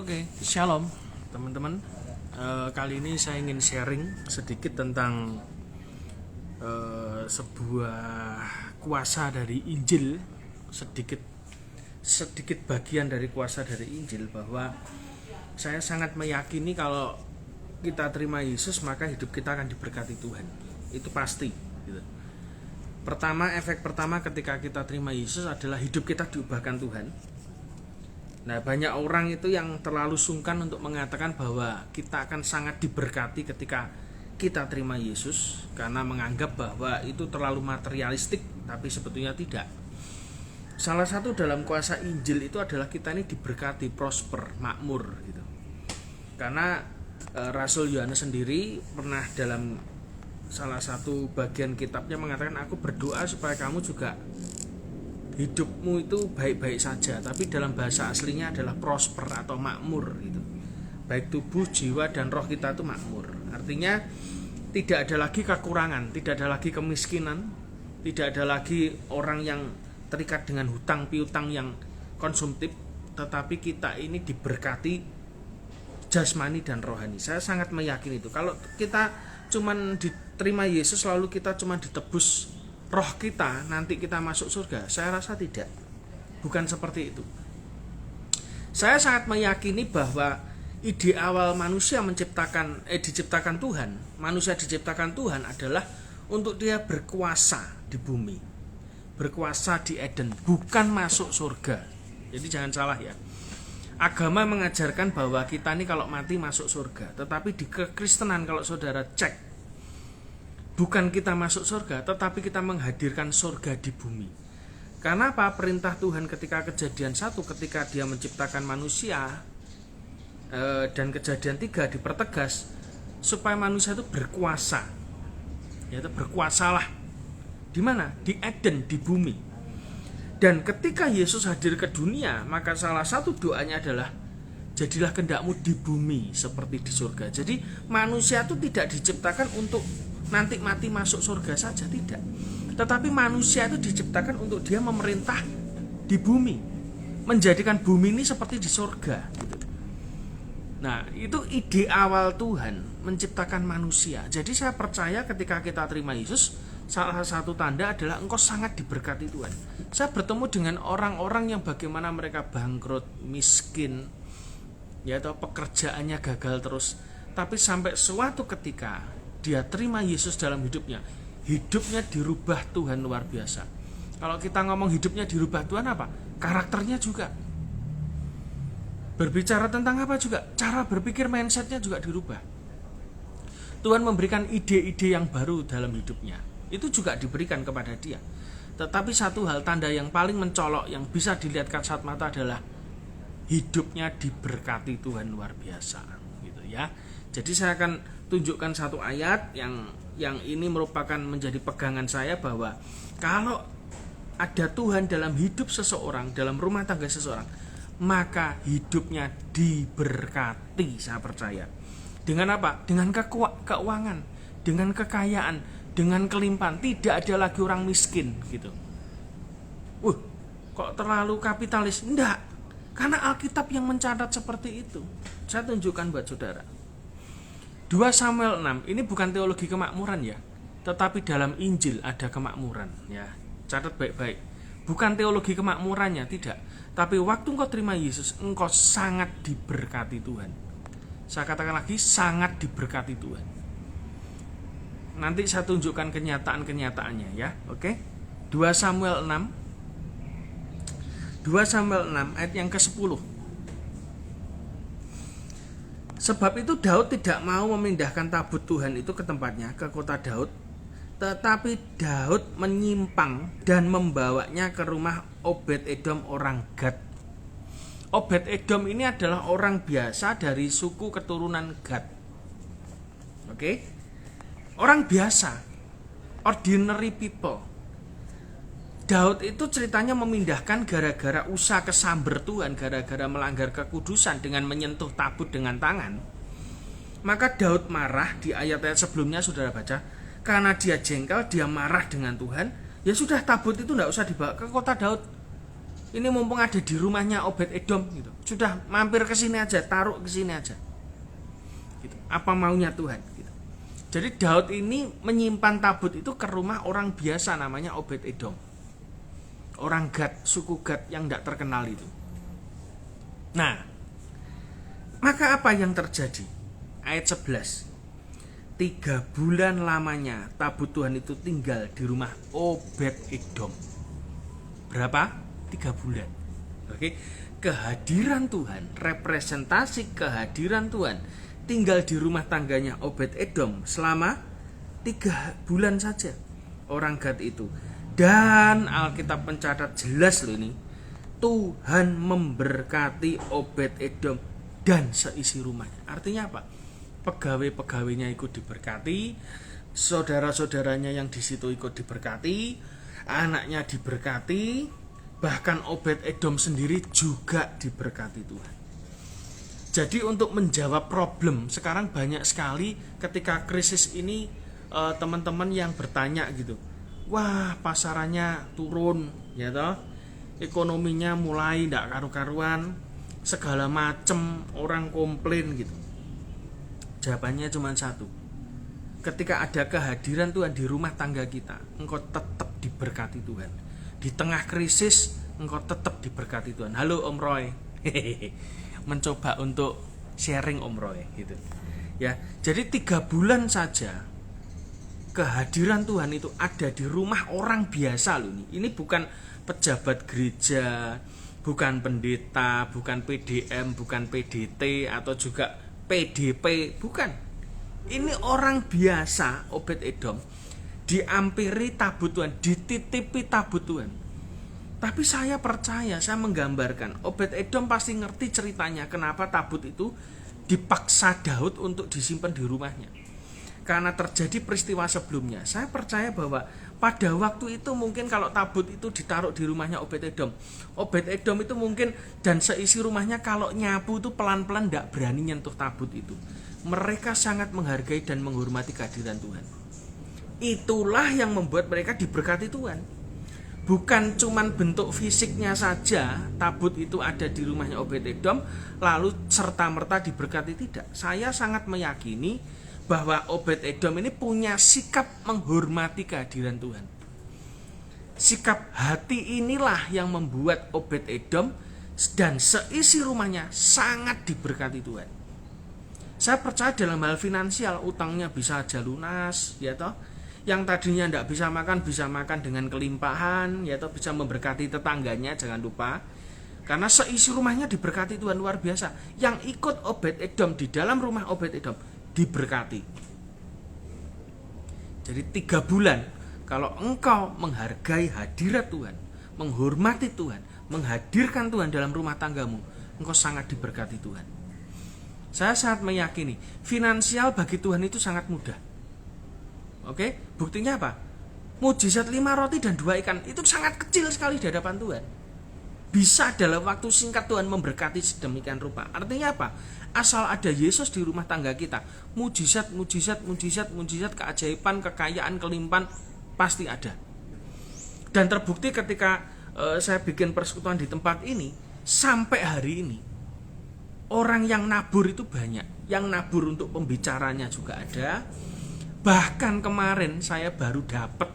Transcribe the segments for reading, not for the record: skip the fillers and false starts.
Oke, shalom teman-teman. Kali ini saya ingin sharing sedikit tentang sebuah kuasa dari Injil, sedikit bagian dari kuasa dari Injil, bahwa saya sangat meyakini kalau kita terima Yesus maka hidup kita akan diberkati Tuhan. Itu pasti gitu. Efek pertama ketika kita terima Yesus adalah hidup kita diubahkan Tuhan. Nah, banyak orang itu yang terlalu sungkan untuk mengatakan bahwa kita akan sangat diberkati ketika kita terima Yesus, karena menganggap bahwa itu terlalu materialistik, tapi sebetulnya tidak. Salah satu dalam kuasa Injil itu adalah kita ini diberkati, prosper, makmur gitu. Karena Rasul Yohanes sendiri pernah dalam salah satu bagian kitabnya mengatakan, aku berdoa supaya kamu juga hidupmu itu baik-baik saja, tapi dalam bahasa aslinya adalah prosper atau makmur gitu. Baik tubuh, jiwa, dan roh kita itu makmur. Artinya tidak ada lagi kekurangan, tidak ada lagi kemiskinan, tidak ada lagi orang yang terikat dengan hutang piutang yang konsumtif, tetapi kita ini diberkati jasmani dan rohani. Saya sangat meyakini itu. Kalau kita cuman diterima Yesus lalu kita cuman ditebus roh kita, nanti kita masuk surga, saya rasa tidak. Bukan seperti itu. Saya sangat meyakini bahwa ide awal manusia diciptakan Tuhan, manusia diciptakan Tuhan adalah untuk dia berkuasa di bumi, berkuasa di Eden, bukan masuk surga. Jadi jangan salah ya. Agama mengajarkan bahwa kita ini kalau mati masuk surga, tetapi di kekristenan kalau saudara cek, bukan kita masuk surga, tetapi kita menghadirkan surga di bumi. Karena apa? Perintah Tuhan ketika Kejadian 1, ketika dia menciptakan manusia, dan Kejadian 3 dipertegas supaya manusia itu berkuasa. Yaitu berkuasalah. Di mana? Di Eden, di bumi. Dan ketika Yesus hadir ke dunia, maka salah satu doanya adalah, jadilah kehendakmu di bumi seperti di surga. Jadi manusia itu tidak diciptakan untuk nanti mati masuk surga saja, tidak. Tetapi manusia itu diciptakan untuk dia memerintah di bumi, menjadikan bumi ini seperti di surga gitu. Nah, itu ide awal Tuhan menciptakan manusia. Jadi saya percaya ketika kita terima Yesus, salah satu tanda adalah engkau sangat diberkati Tuhan. Saya bertemu dengan orang-orang yang bagaimana mereka bangkrut, miskin, ya, atau pekerjaannya gagal terus, tapi sampai suatu ketika dia terima Yesus dalam hidupnya dirubah Tuhan luar biasa. Kalau kita ngomong hidupnya dirubah Tuhan, apa? Karakternya juga. Berbicara tentang apa juga? Cara berpikir, mindsetnya juga dirubah. Tuhan memberikan ide-ide yang baru dalam hidupnya. Itu juga diberikan kepada dia. Tetapi satu hal, tanda yang paling mencolok yang bisa dilihat kasat mata adalah hidupnya diberkati Tuhan luar biasa gitu ya. Jadi saya akan tunjukkan satu ayat yang ini merupakan menjadi pegangan saya, bahwa kalau ada Tuhan dalam hidup seseorang, dalam rumah tangga seseorang, maka hidupnya diberkati. Saya percaya. Dengan apa? Dengan keuangan, dengan kekayaan, dengan kelimpahan. Tidak ada lagi orang miskin gitu. Kok terlalu kapitalis? Enggak. Karena Alkitab yang mencatat seperti itu. Saya tunjukkan buat saudara. 2 Samuel 6, ini bukan teologi kemakmuran ya, tetapi dalam Injil ada kemakmuran ya. Catat baik-baik. Bukan teologi kemakmurannya, tidak. Tapi waktu engkau terima Yesus, engkau sangat diberkati Tuhan. Saya katakan lagi, sangat diberkati Tuhan. Nanti saya tunjukkan kenyataan-kenyataannya ya, oke? 2 Samuel 6 ayat yang ke-10. Sebab itu Daud tidak mau memindahkan tabut Tuhan itu ke tempatnya, ke kota Daud, tetapi Daud menyimpang dan membawanya ke rumah Obed-Edom orang Gad. Obed-Edom ini adalah orang biasa dari suku keturunan Gad. Oke? Orang biasa, ordinary people. Daud itu ceritanya memindahkan gara-gara usaha kesamber Tuhan, gara-gara melanggar kekudusan dengan menyentuh tabut dengan tangan. Maka Daud marah, di ayat-ayat sebelumnya saudara baca, karena dia jengkel, dia marah dengan Tuhan. Ya sudah, tabut itu tidak usah dibawa ke kota Daud. Ini mumpung ada di rumahnya Obed Edom gitu. Sudah mampir ke sini aja, taruh ke sini aja. Gitu. Apa maunya Tuhan gitu. Jadi Daud ini menyimpan tabut itu ke rumah orang biasa namanya Obed Edom. Orang Gad, suku Gad yang tidak terkenal itu. Nah, maka apa yang terjadi? Ayat 11. 3 bulan lamanya tabut Tuhan itu tinggal di rumah Obed Edom. Berapa? 3 bulan. Oke. Kehadiran Tuhan, representasi kehadiran Tuhan tinggal di rumah tangganya Obed Edom selama 3 bulan saja. Orang Gad itu. Dan Alkitab mencatat jelas loh ini. Tuhan memberkati Obed Edom dan seisi rumahnya. Artinya apa? Pegawai-pegawainya ikut diberkati, saudara-saudaranya yang di situ ikut diberkati, anaknya diberkati, bahkan Obed Edom sendiri juga diberkati Tuhan. Jadi untuk menjawab problem, sekarang banyak sekali ketika krisis ini teman-teman yang bertanya gitu, wah pasarannya turun, ya toh, ekonominya mulai tidak karu-karuan, segala macem orang komplain gitu. Jawabannya cuma satu, ketika ada kehadiran Tuhan di rumah tangga kita, engkau tetap diberkati Tuhan. Di tengah krisis engkau tetap diberkati Tuhan. Halo Om Roy. Mencoba untuk sharing Om Roy gitu. Ya, jadi 3 bulan saja kehadiran Tuhan itu ada di rumah orang biasa loh ini. Ini bukan pejabat gereja, bukan pendeta, bukan PDM, bukan PDT atau juga PDP, bukan. Ini orang biasa Obed Edom diampiri tabut Tuhan, dititipi tabut Tuhan. Tapi saya percaya, saya menggambarkan, Obed Edom pasti ngerti ceritanya kenapa tabut itu dipaksa Daud untuk disimpan di rumahnya. Karena terjadi peristiwa sebelumnya. Saya percaya bahwa pada waktu itu mungkin kalau tabut itu ditaruh di rumahnya Obed Edom, Obed Edom itu mungkin dan seisi rumahnya kalau nyapu itu pelan-pelan tidak berani nyentuh tabut itu. Mereka sangat menghargai dan menghormati kehadiran Tuhan. Itulah yang membuat mereka diberkati Tuhan. Bukan cuman bentuk fisiknya saja tabut itu ada di rumahnya Obed Edom lalu serta-merta diberkati, tidak. Saya sangat meyakini bahwa Obed Edom ini punya sikap menghormati kehadiran Tuhan. Sikap hati inilah yang membuat Obed Edom dan seisi rumahnya sangat diberkati Tuhan. Saya percaya dalam hal finansial, utangnya bisa aja lunas, ya toh. Yang tadinya tidak bisa makan dengan kelimpahan, ya toh, bisa memberkati tetangganya, jangan lupa. Karena seisi rumahnya diberkati Tuhan luar biasa. Yang ikut Obed Edom di dalam rumah Obed Edom diberkati. Jadi 3 bulan kalau engkau menghargai hadirat Tuhan, menghormati Tuhan, menghadirkan Tuhan dalam rumah tanggamu, engkau sangat diberkati Tuhan. Saya sangat meyakini finansial bagi Tuhan itu sangat mudah. Oke, buktinya apa? Mujizat 5 roti dan 2 ikan itu sangat kecil sekali di hadapan Tuhan. Bisa dalam waktu singkat Tuhan memberkati sedemikian rupa. Artinya apa? Asal ada Yesus di rumah tangga kita, mujizat, keajaiban, kekayaan, kelimpahan pasti ada. Dan terbukti ketika saya bikin persekutuan di tempat ini, sampai hari ini orang yang nabur itu banyak. Yang nabur untuk pembicaranya juga ada. Bahkan kemarin saya baru dapat,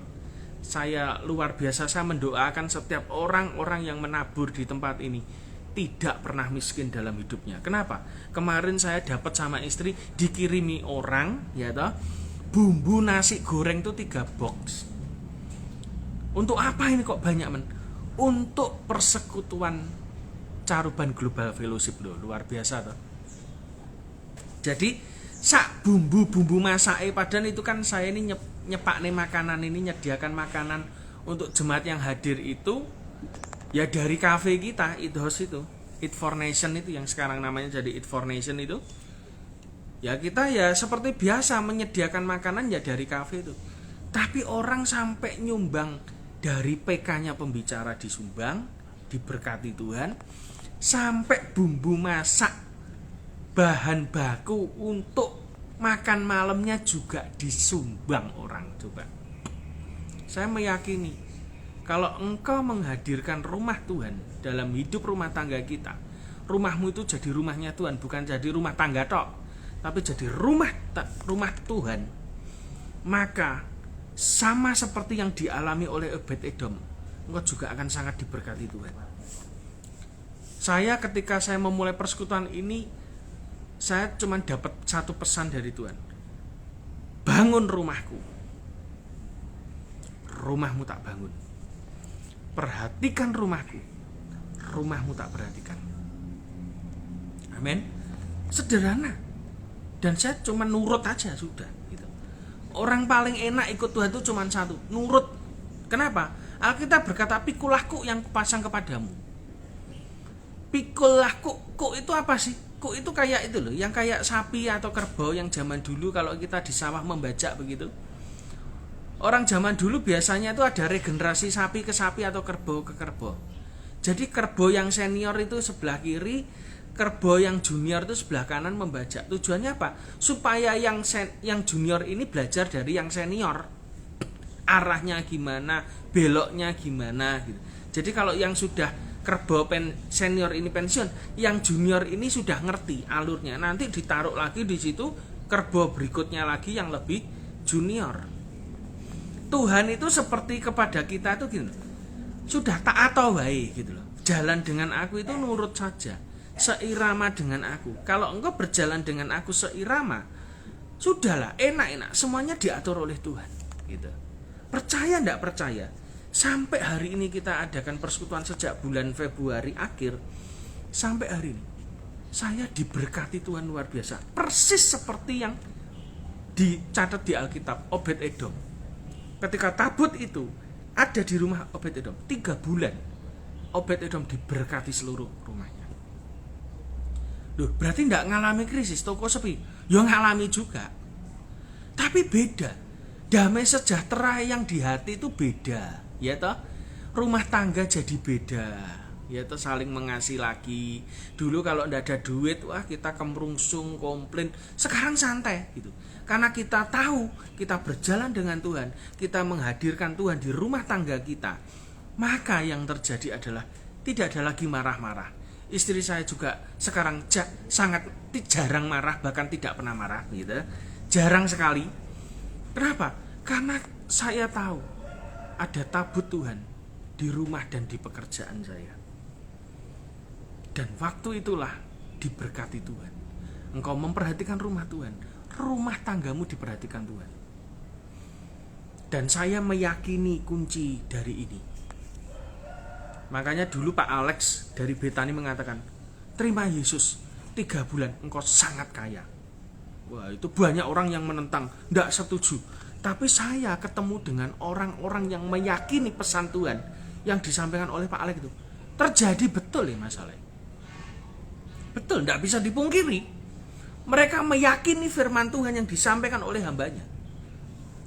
saya luar biasa, saya mendoakan setiap orang-orang yang menabur di tempat ini tidak pernah miskin dalam hidupnya. Kenapa? Kemarin saya dapat sama istri dikirimi orang, ya toh, bumbu nasi goreng itu 3 box. Untuk apa ini kok banyak men? Untuk persekutuan Caruban Global Fellowship loh, luar biasa toh. Jadi sak bumbu masake padahal itu kan saya ini nyepakne makanan ini, nyediakan makanan untuk jemaat yang hadir itu ya dari kafe kita, Eat House itu, Eat for Nation itu yang sekarang namanya jadi Eat for Nation itu. Ya kita ya seperti biasa menyediakan makanan ya dari kafe itu. Tapi orang sampai nyumbang, dari PK-nya pembicara disumbang, diberkati Tuhan, sampai bumbu masak, bahan baku untuk makan malamnya juga disumbang orang. Coba, saya meyakini Kalau engkau menghadirkan rumah Tuhan dalam hidup rumah tangga kita, rumahmu itu jadi rumahnya Tuhan, bukan jadi rumah tangga tok, tapi jadi rumah Tuhan. Maka sama seperti yang dialami oleh Obed-Edom, engkau juga akan sangat diberkati Tuhan. Saya ketika saya memulai persekutuan ini, saya cuma dapat satu pesan dari Tuhan. Bangun rumahku. Rumahmu tak bangun. Perhatikan rumahku. Rumahmu tak perhatikan. Amin. Sederhana. Dan saya cuma nurut aja sudah gitu. Orang paling enak ikut Tuhan itu cuma satu, nurut. Kenapa? Alkitab berkata, pikulahku yang kupasang kepadamu. Pikulahku, kuk itu apa sih? Kuk itu kayak itu loh, yang kayak sapi atau kerbau yang zaman dulu kalau kita di sawah membajak begitu. Orang zaman dulu biasanya itu ada regenerasi sapi ke sapi atau kerbau ke kerbau. Jadi kerbau yang senior itu sebelah kiri, kerbau yang junior itu sebelah kanan membajak. Tujuannya apa? Supaya yang junior ini belajar dari yang senior. Arahnya gimana, beloknya gimana gitu. Jadi kalau yang sudah kerbau senior ini pensiun, yang junior ini sudah ngerti alurnya. Nanti ditaruh lagi di situ kerbau berikutnya lagi yang lebih junior. Tuhan itu seperti kepada kita itu gitu. Sudah taat wae gitu loh. Jalan dengan aku itu nurut saja, seirama dengan aku. Kalau engkau berjalan dengan aku seirama, sudahlah, enak-enak, semuanya diatur oleh Tuhan gitu. Percaya enggak percaya? Sampai hari ini kita adakan persekutuan sejak bulan Februari akhir sampai hari ini, saya diberkati Tuhan luar biasa. Persis seperti yang dicatat di Alkitab Obed-Edom. Ketika tabut itu ada di rumah Obed-Edom 3 bulan, Obed-Edom diberkati seluruh rumahnya. Loh, berarti enggak ngalami krisis, toko sepi? Ya ngalami juga. Tapi beda. Damai sejahtera yang di hati itu beda. Ya toh, rumah tangga jadi beda, ya toh, saling mengasihi lagi. Dulu kalau ndak ada duit, wah kita kemrungsung, komplain. Sekarang santai gitu, karena kita tahu kita berjalan dengan Tuhan, kita menghadirkan Tuhan di rumah tangga kita. Maka yang terjadi adalah tidak ada lagi marah-marah. Istri saya juga sekarang sangat jarang marah, bahkan tidak pernah marah gitu. Jarang sekali. Kenapa? Karena saya tahu ada tabut Tuhan di rumah dan di pekerjaan saya. Dan waktu itulah diberkati Tuhan. Engkau memperhatikan rumah Tuhan, rumah tanggamu diperhatikan Tuhan. Dan saya meyakini kunci dari ini. Makanya dulu Pak Alex dari Betani mengatakan, terima Yesus, 3 bulan engkau sangat kaya. Wah, itu banyak orang yang menentang, tidak setuju. Tapi saya ketemu dengan orang-orang yang meyakini pesan Tuhan yang disampaikan oleh Pak Alex itu. Terjadi betul ya masalahnya. Betul, tidak bisa dipungkiri. Mereka meyakini firman Tuhan yang disampaikan oleh hambanya.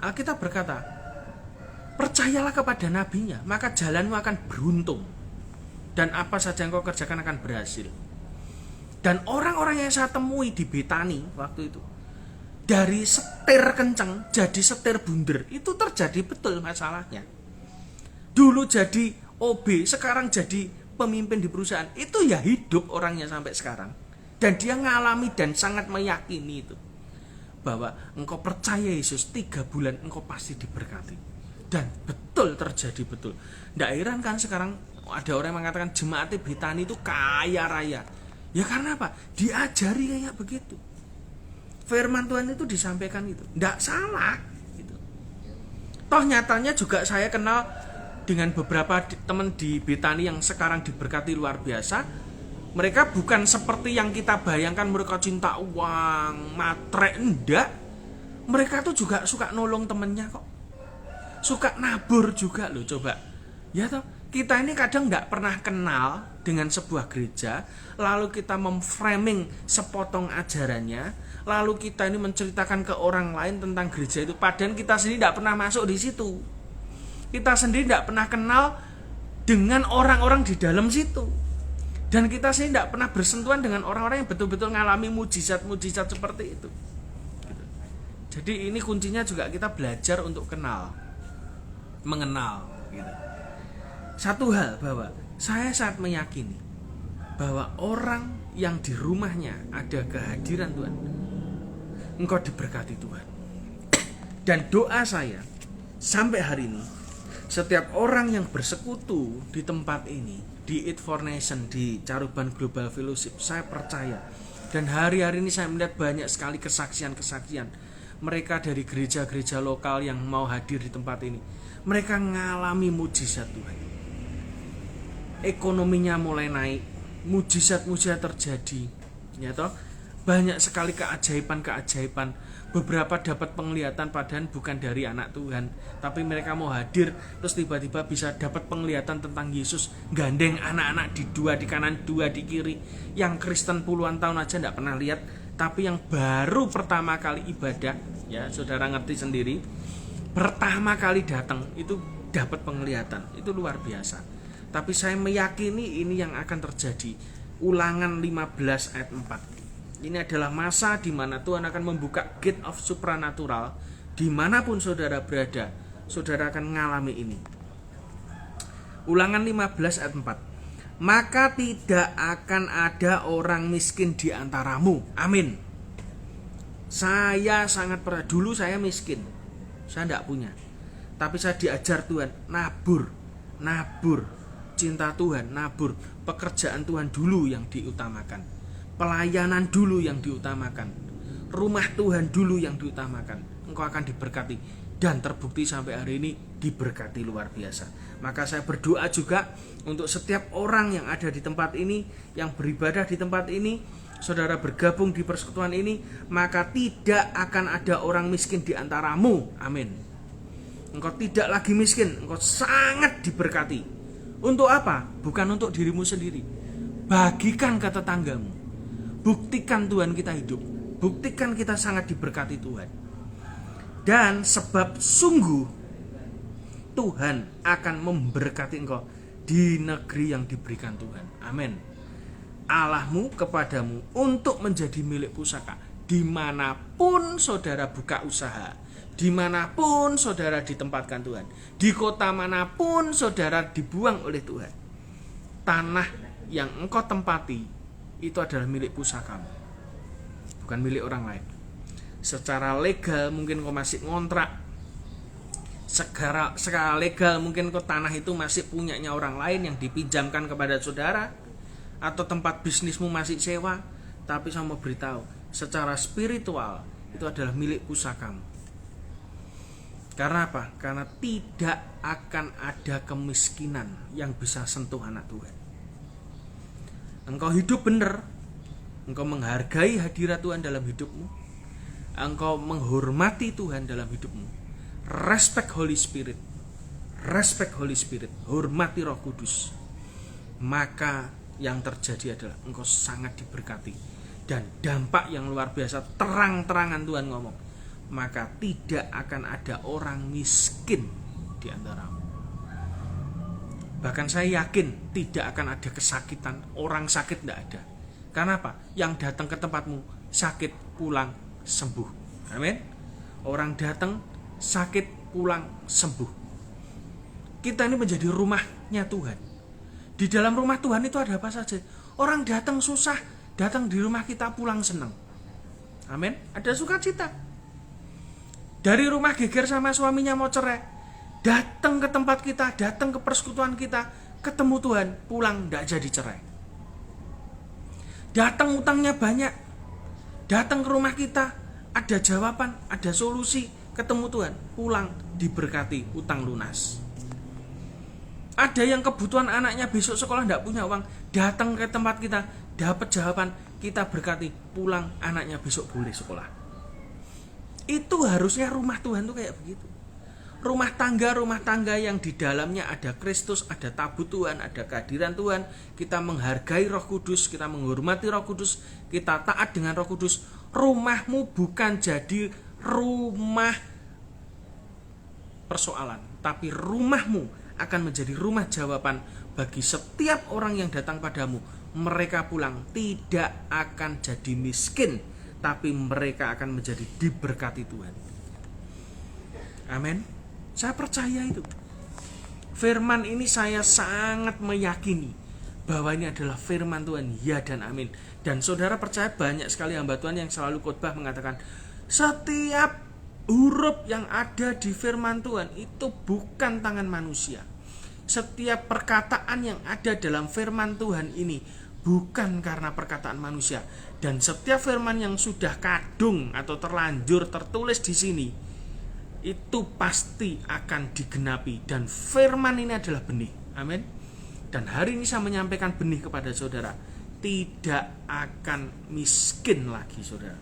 Alkitab berkata, percayalah kepada nabinya, maka jalanmu akan beruntung. Dan apa saja yang kau kerjakan akan berhasil. Dan orang-orang yang saya temui di Betani waktu itu, dari setir kencang jadi setir bunder, itu terjadi betul masalahnya. Dulu jadi OB, sekarang jadi pemimpin di perusahaan. Itu ya hidup orangnya sampai sekarang. Dan dia ngalami dan sangat meyakini itu, bahwa engkau percaya Yesus 3 bulan engkau pasti diberkati. Dan betul terjadi betul. Nggak heran kan sekarang ada orang yang mengatakan jemaat Betani itu kaya raya. Ya karena apa? Diajari kayak begitu. Firman Tuhan itu disampaikan itu, tidak salah gitu. Toh nyatanya juga saya kenal dengan beberapa teman di Betani yang sekarang diberkati luar biasa. Mereka bukan seperti yang kita bayangkan, mereka cinta uang, matre, enggak. Mereka tuh juga suka nolong temennya kok. Suka nabur juga loh, coba. Ya toh, kita ini kadang enggak pernah kenal dengan sebuah gereja, lalu kita memframing sepotong ajarannya, lalu kita ini menceritakan ke orang lain tentang gereja itu, padahal kita sendiri tidak pernah masuk di situ. Kita sendiri tidak pernah kenal dengan orang-orang di dalam situ. Dan kita sendiri tidak pernah bersentuhan dengan orang-orang yang betul-betul mengalami mujizat-mujizat seperti itu. Jadi ini kuncinya juga kita belajar untuk mengenal. Gitu. satu hal, bahwa saya sangat meyakini bahwa orang yang di rumahnya ada kehadiran Tuhan, engkau diberkati Tuhan. Dan doa saya sampai hari ini, setiap orang yang bersekutu di tempat ini, di Eat for Nation, di Caruban Global Fellowship, saya percaya, dan hari-hari ini saya melihat banyak sekali kesaksian-kesaksian mereka dari gereja-gereja lokal yang mau hadir di tempat ini. Mereka mengalami mujizat Tuhan. Ekonominya mulai naik, mujizat-mujizat terjadi, ya toh. Banyak sekali keajaiban-keajaiban. Beberapa dapat penglihatan padahal bukan dari anak Tuhan, tapi mereka mau hadir, terus tiba-tiba bisa dapat penglihatan tentang Yesus, gandeng anak-anak di dua di kanan, dua di kiri. Yang Kristen puluhan tahun aja tidak pernah lihat, tapi yang baru pertama kali ibadah, ya saudara ngerti sendiri, pertama kali datang itu dapat penglihatan. Itu luar biasa. Tapi saya meyakini ini yang akan terjadi. Ulangan 15 ayat 4. Ini adalah masa di mana Tuhan akan membuka gate of supernatural. Dimanapun saudara berada, saudara akan mengalami ini. Ulangan 15 ayat 4. Maka tidak akan ada orang miskin di antaramu. Amin. Saya sangat pernah, dulu saya miskin, saya tidak punya, tapi saya diajar Tuhan, nabur, cinta Tuhan, nabur, pekerjaan Tuhan dulu yang diutamakan, pelayanan dulu yang diutamakan, rumah Tuhan dulu yang diutamakan. Engkau akan diberkati, dan terbukti sampai hari ini diberkati luar biasa. Maka saya berdoa juga untuk setiap orang yang ada di tempat ini, yang beribadah di tempat ini, saudara bergabung di persekutuan ini, maka tidak akan ada orang miskin di antaramu. Amin. Engkau tidak lagi miskin, engkau sangat diberkati. Untuk apa? Bukan untuk dirimu sendiri. Bagikan ke tetanggamu. Buktikan Tuhan kita hidup. Buktikan kita sangat diberkati Tuhan. Dan sebab sungguh Tuhan akan memberkati engkau di negeri yang diberikan Tuhan. Amin. Allahmu kepadamu untuk menjadi milik pusaka dimanapun saudara buka usaha, dimanapun saudara ditempatkan Tuhan, di kota manapun saudara dibuang oleh Tuhan. Tanah yang engkau tempati itu adalah milik pusakamu, bukan milik orang lain. Secara legal mungkin kau masih ngontrak, secara legal mungkin kau tanah itu masih punyanya orang lain yang dipinjamkan kepada saudara, atau tempat bisnismu masih sewa. Tapi saya mau beritahu, secara spiritual itu adalah milik pusakamu. Karena apa? Karena tidak akan ada kemiskinan yang bisa sentuh anak Tuhan. Engkau hidup benar, engkau menghargai hadirat Tuhan dalam hidupmu, engkau menghormati Tuhan dalam hidupmu, respect Holy Spirit, hormati Roh Kudus, maka yang terjadi adalah engkau sangat diberkati. Dan dampak yang luar biasa, terang-terangan Tuhan ngomong, maka tidak akan ada orang miskin di antaramu. Bahkan saya yakin tidak akan ada kesakitan, orang sakit tidak ada. Karena apa? Yang datang ke tempatmu sakit pulang sembuh. Amin. Orang datang sakit pulang sembuh. Kita ini menjadi rumahnya Tuhan. Di dalam rumah Tuhan itu ada apa saja? Orang datang susah, datang di rumah kita pulang senang. Amin. Ada sukacita. Dari rumah geger sama suaminya mau cerai, datang ke tempat kita, datang ke persekutuan kita, ketemu Tuhan, pulang tidak jadi cerai. Datang utangnya banyak, datang ke rumah kita, ada jawaban, ada solusi, ketemu Tuhan, pulang diberkati, utang lunas. Ada yang kebutuhan anaknya besok sekolah tidak punya uang, datang ke tempat kita, dapat jawaban, kita berkati, pulang anaknya besok boleh sekolah. Itu harusnya rumah Tuhan tuh kayak begitu. Rumah tangga yang di dalamnya ada Kristus, ada tabut Tuhan, ada kehadiran Tuhan. Kita menghargai Roh Kudus, kita menghormati Roh Kudus, kita taat dengan Roh Kudus. Rumahmu bukan jadi rumah persoalan, tapi rumahmu akan menjadi rumah jawaban bagi setiap orang yang datang padamu. Mereka pulang tidak akan jadi miskin, tapi mereka akan menjadi diberkati Tuhan. Amin. Saya percaya itu. Firman ini saya sangat meyakini bahwa ini adalah firman Tuhan, ya dan amin. Dan saudara percaya banyak sekali hamba Tuhan yang selalu khotbah mengatakan setiap huruf yang ada di firman Tuhan itu bukan tangan manusia. Setiap perkataan yang ada dalam firman Tuhan ini bukan karena perkataan manusia. Dan setiap firman yang sudah kadung atau terlanjur tertulis di sini itu pasti akan digenapi. Dan firman ini adalah benih. Amin. Dan hari ini saya menyampaikan benih kepada saudara, tidak akan miskin lagi saudara.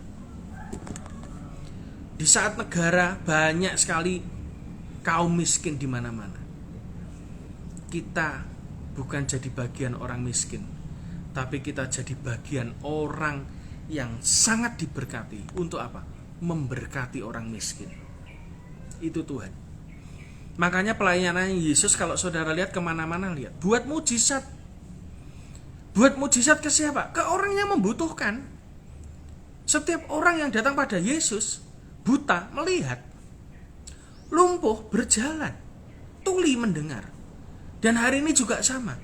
Di saat negara banyak sekali kaum miskin di mana-mana, kita bukan jadi bagian orang miskin, tapi kita jadi bagian orang yang sangat diberkati. Untuk apa? Memberkati orang miskin. Itu Tuhan. Makanya pelayanan Yesus kalau saudara lihat kemana-mana, lihat buat mujizat. Buat mujizat ke siapa? Ke orang yang membutuhkan. Setiap orang yang datang pada Yesus, buta melihat, lumpuh berjalan, tuli mendengar. Dan hari ini juga sama.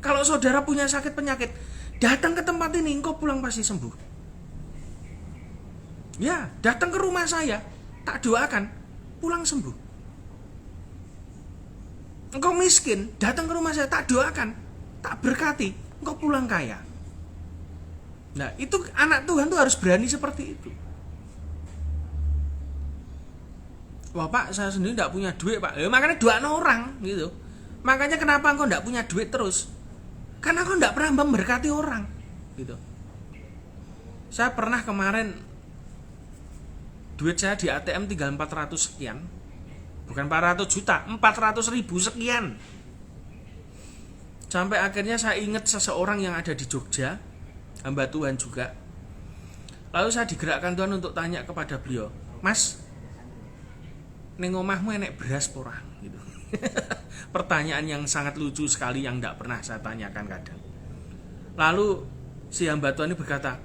Kalau saudara punya sakit penyakit, datang ke tempat ini, engkau pulang pasti sembuh. Ya, datang ke rumah saya, tak doakan, pulang sembuh. Engkau miskin, datang ke rumah saya, tak doakan, tak berkati, engkau pulang kaya. Nah, itu anak Tuhan tuh harus berani seperti itu. Wah Pak, saya sendiri tidak punya duit Pak. Makanya doakan orang gitu. Makanya kenapa engkau tidak punya duit terus? Karena engkau tidak pernah memberkati orang gitu. Saya pernah kemarin duit saya di ATM tinggal 400 sekian. Bukan 400 juta, 400 ribu sekian. Sampai akhirnya saya ingat seseorang yang ada di Jogja, hamba Tuhan juga. Lalu saya digerakkan Tuhan untuk tanya kepada beliau, Mas, ning omahmu enek beras porah gitu. Pertanyaan yang sangat lucu sekali yang tidak pernah saya tanyakan kadang. Lalu si hamba Tuhan ini berkata,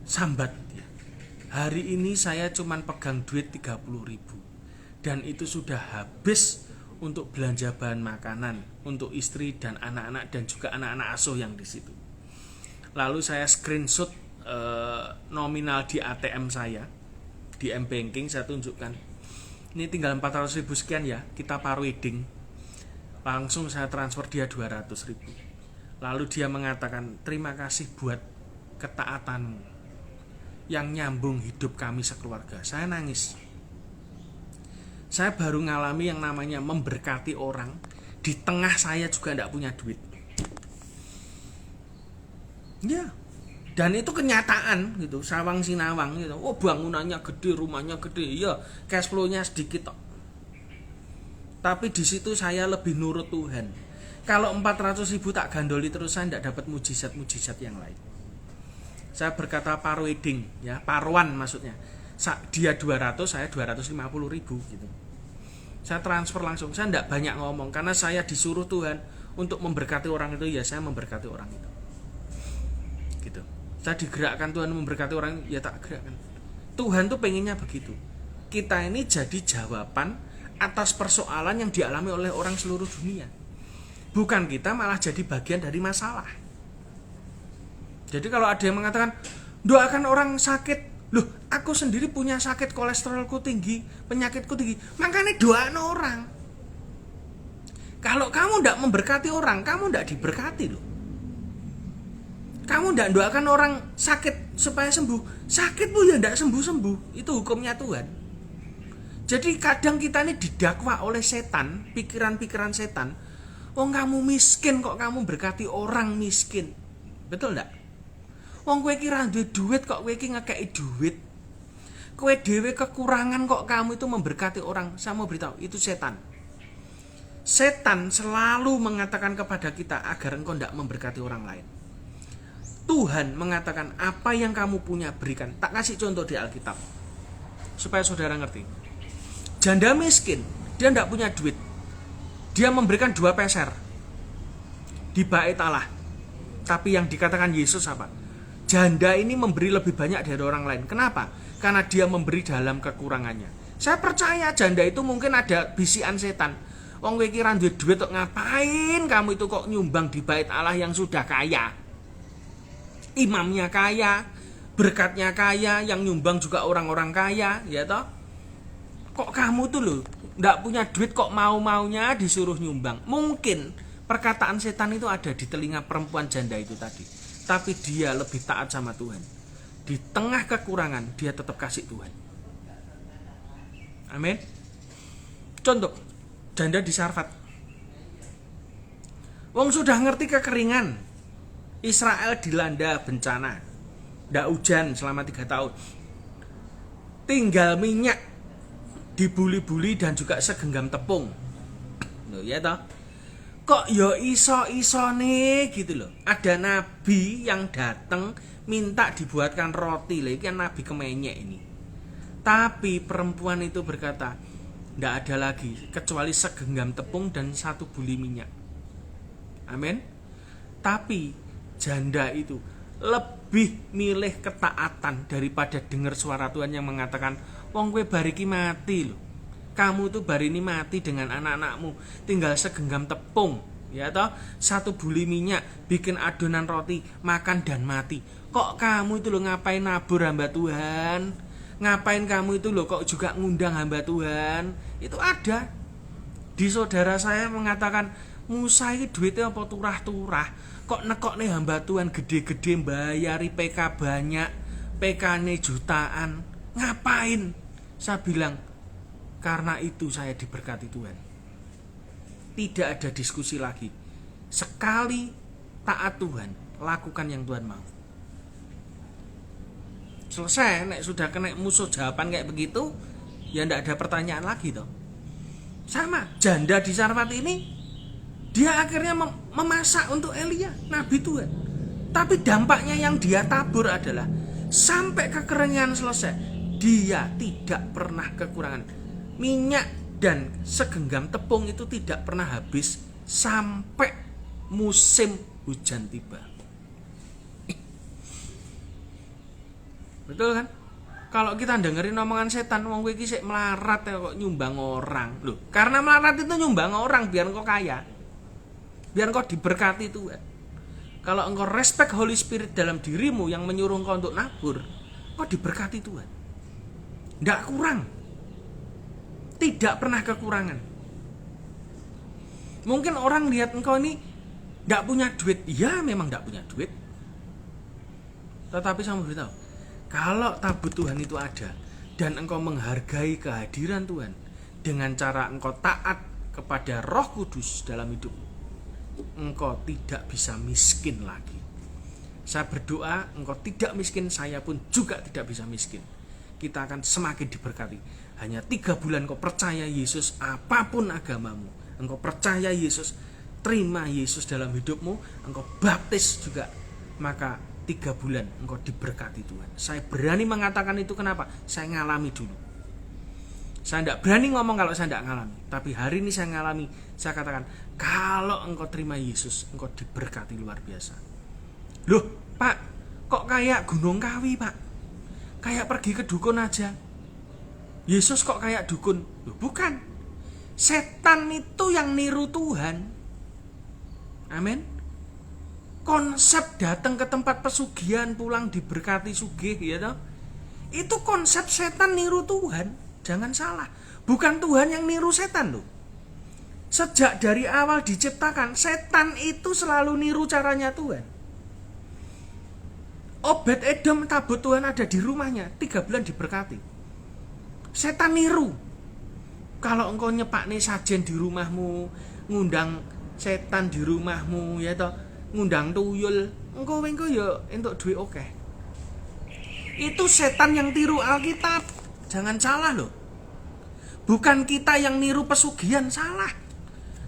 sambat dia, hari ini saya cuma pegang duit 30 ribu. Dan itu sudah habis untuk belanja bahan makanan untuk istri dan anak-anak dan juga anak-anak asuh yang di situ. Lalu saya screenshot nominal di ATM saya di M-Banking, saya tunjukkan. Ini tinggal 400 ribu sekian ya, kita wedding. Langsung saya transfer dia 200 ribu. Lalu dia mengatakan, terima kasih buat ketaatanmu yang nyambung hidup kami sekeluarga. Saya nangis. Saya baru ngalami yang namanya memberkati orang. Di tengah saya juga tidak punya duit. Ya, dan itu kenyataan gitu, sawang sinawang gitu. Oh bangunannya gede, rumahnya gede, ya cash flow-nya sedikit tok. Tapi di situ saya lebih nurut Tuhan. Kalau 400 ribu tak gandoli terus, saya tidak dapat mujizat-mujizat yang lain. Saya berkata wedding, ya paruan maksudnya. Dia 200, saya 250 ribu gitu. Saya transfer langsung, saya tidak banyak ngomong karena saya disuruh Tuhan untuk memberkati orang itu, ya saya memberkati orang itu. Gitu. Saya digerakkan Tuhan memberkati orang, ya tak gerakkan. Tuhan tuh pengennya begitu. Kita ini jadi jawaban atas persoalan yang dialami oleh orang seluruh dunia. Bukan kita malah jadi bagian dari masalah. Jadi kalau ada yang mengatakan doakan orang sakit, loh, aku sendiri punya sakit, kolesterolku tinggi, penyakitku tinggi, makanya doakan orang. Kalau kamu tidak memberkati orang, kamu tidak diberkati loh. Kamu tidak doakan orang sakit supaya sembuh, sakitmu ya tidak sembuh-sembuh. Itu hukumnya Tuhan. Jadi kadang kita ini didakwa oleh setan, pikiran-pikiran setan. Oh kamu miskin kok kamu berkati orang miskin. Betul tidak? Wong kowe iki ra duwe duit kok kowe iki ngekeki duit. Kowe dhewe kekurangan kok kamu itu memberkati orang. Saya mau beritahu, itu setan. Setan selalu mengatakan kepada kita agar engkau tidak memberkati orang lain. Tuhan mengatakan apa yang kamu punya berikan. Tak kasih contoh di Alkitab supaya saudara ngerti. Janda miskin, dia tidak punya duit. Dia memberikan 2 peser di bait Allah. Tapi yang dikatakan Yesus apa? Janda ini memberi lebih banyak dari orang lain. Kenapa? Karena dia memberi dalam kekurangannya. Saya percaya janda itu mungkin ada bisikan setan. Wong kowe iki ra duwe duit kok ngapain kamu itu kok nyumbang di bait Allah yang sudah kaya? Imamnya kaya, berkatnya kaya, yang nyumbang juga orang-orang kaya, ya toh? Kok kamu tuh loh nggak punya duit kok mau-maunya disuruh nyumbang? Mungkin perkataan setan itu ada di telinga perempuan janda itu tadi, tapi dia lebih taat sama Tuhan. Di tengah kekurangan dia tetap kasih Tuhan. Amin. Contoh, janda di Sarfat. Wong sudah ngerti kekeringan, Israel dilanda bencana, nggak hujan selama 3 tahun, tinggal minyak, dibuli-buli dan juga segenggam tepung. Loh ya toh. Kok ya iso-iso nih gitu loh. Ada nabi yang datang minta dibuatkan roti. Lah kan nabi kemenyek ini. Tapi perempuan itu berkata, ndak ada lagi kecuali segenggam tepung dan 1 buli minyak. Amin. Tapi janda itu lebih milih ketaatan daripada dengar suara Tuhan yang mengatakan, wong kowe bariki mati loh. Kamu tuh bari ini mati dengan anak-anakmu. Tinggal segenggam tepung, ya toh, 1 buli minyak, bikin adonan roti, makan dan mati. Kok kamu itu loh ngapain nabur hamba Tuhan? Ngapain kamu itu loh kok juga ngundang hamba Tuhan? Itu ada. Di saudara saya mengatakan, Musa ini duitnya apa turah-turah? Kok nekok nih hamba Tuhan gede-gede bayari PK banyak, PK-nya jutaan. Ngapain? Saya bilang, karena itu saya diberkati Tuhan. Tidak ada diskusi lagi. Sekali taat Tuhan, lakukan yang Tuhan mau. Selesai, nek sudah kena musuh jawaban kayak begitu, ya ndak ada pertanyaan lagi toh. Sama, janda di Sarfat ini, dia akhirnya memasak untuk Elia, nabi Tuhan. Tapi dampaknya yang dia tabur adalah sampai kekeringan selesai, dia tidak pernah kekurangan. Minyak dan segenggam tepung itu tidak pernah habis sampai musim hujan tiba. Betul kan? Kalau kita dengerin omongan setan, wong kowe iki sik melarat ya kok nyumbang orang. Loh, karena melarat itu nyumbang orang biar engkau kaya. Biar engkau diberkati Tuhan. Kalau engkau respect Holy Spirit dalam dirimu yang menyuruh engkau untuk nabur, engkau diberkati Tuhan. Nggak kurang. Tidak pernah kekurangan. Mungkin orang lihat engkau ini nggak punya duit. Ya memang nggak punya duit. Tetapi saya mau beritahu, kalau tabut Tuhan itu ada dan engkau menghargai kehadiran Tuhan dengan cara engkau taat kepada Roh Kudus dalam hidup, engkau tidak bisa miskin lagi. Saya berdoa engkau tidak miskin, saya pun juga tidak bisa miskin. Kita akan semakin diberkati. Hanya 3 bulan engkau percaya Yesus, apapun agamamu, engkau percaya Yesus, terima Yesus dalam hidupmu, engkau baptis juga, maka 3 bulan engkau diberkati Tuhan. Saya berani mengatakan itu, kenapa? Saya ngalami dulu. Saya tidak berani ngomong kalau saya tidak ngalami. Tapi hari ini saya ngalami. Saya katakan, kalau engkau terima Yesus, engkau diberkati luar biasa. Loh Pak, kok kayak Gunung Kawi Pak? Kayak pergi ke dukun aja. Yesus kok kayak dukun? Loh bukan. Setan itu yang niru Tuhan. Amin. Konsep datang ke tempat pesugihan pulang diberkati sugih ya toh. Itu konsep setan niru Tuhan. Jangan salah. Bukan Tuhan yang niru setan loh. Sejak dari awal diciptakan, setan itu selalu niru caranya Tuhan. Obed Edom tabut Tuhan ada di rumahnya, 3 bulan diberkati. Setan niru. Kalau engkau nyepakne sajen di rumahmu, ngundang setan di rumahmu ya toh, ngundang tuyul, engkau ya entuk duit oke. Itu setan yang tiru Alkitab. Jangan salah loh. Bukan kita yang niru pesugihan, salah.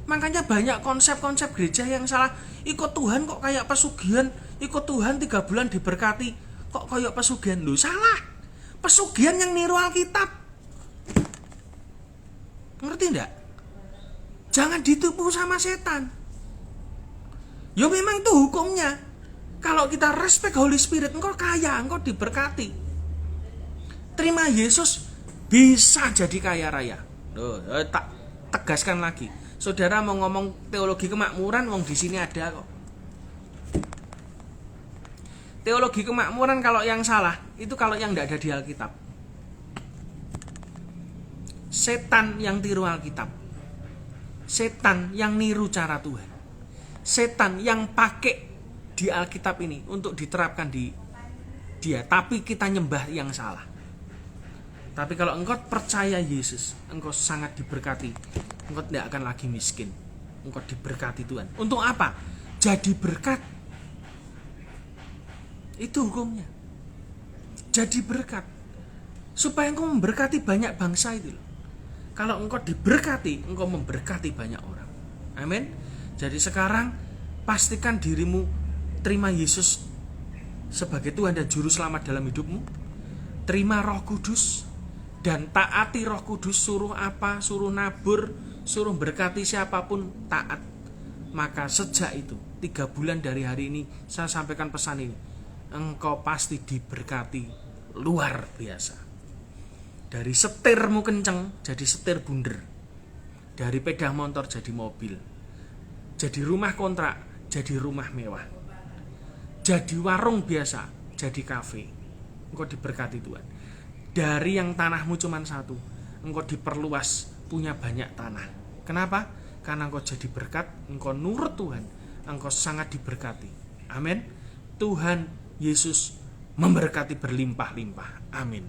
Makanya banyak konsep-konsep gereja yang salah. Ikut Tuhan kok kayak pesugihan, ikut Tuhan 3 bulan diberkati kok kayak pesugihan. Loh salah. Pesugihan yang niru Alkitab. Ngerti enggak? Jangan ditipu sama setan. Ya memang itu hukumnya. Kalau kita respect Holy Spirit, engkau kaya, engkau diberkati. Terima Yesus, bisa jadi kaya raya. Loh, tak tegaskan lagi. Saudara mau ngomong teologi kemakmuran, wong di sini ada kok. Teologi kemakmuran kalau yang salah, itu kalau yang tidak ada di Alkitab. Setan yang tiru Alkitab. Setan yang niru cara Tuhan. Setan yang pakai di Alkitab ini untuk diterapkan di dia, tapi kita nyembah yang salah. Tapi kalau engkau percaya Yesus, engkau sangat diberkati. Engkau tidak akan lagi miskin. Engkau diberkati Tuhan. Untuk apa? Jadi berkat. Itu hukumnya. Jadi berkat. Supaya engkau memberkati banyak bangsa itu loh. Kalau engkau diberkati, engkau memberkati banyak orang. Amin. Jadi sekarang pastikan dirimu terima Yesus sebagai Tuhan dan Juru Selamat dalam hidupmu. Terima Roh Kudus dan taati Roh Kudus. Suruh apa? Suruh nabur, suruh berkati siapapun, taat. Maka sejak itu 3 bulan dari hari ini saya sampaikan pesan ini. Engkau pasti diberkati luar biasa. Dari setirmu kenceng jadi setir bunder. Dari sepeda motor jadi mobil. Jadi rumah kontrak jadi rumah mewah. Jadi warung biasa jadi kafe. Engkau diberkati Tuhan. Dari yang tanahmu cuma 1, engkau diperluas punya banyak tanah. Kenapa? Karena engkau jadi berkat, engkau nurut Tuhan, engkau sangat diberkati. Amin. Tuhan Yesus memberkati berlimpah-limpah. Amin.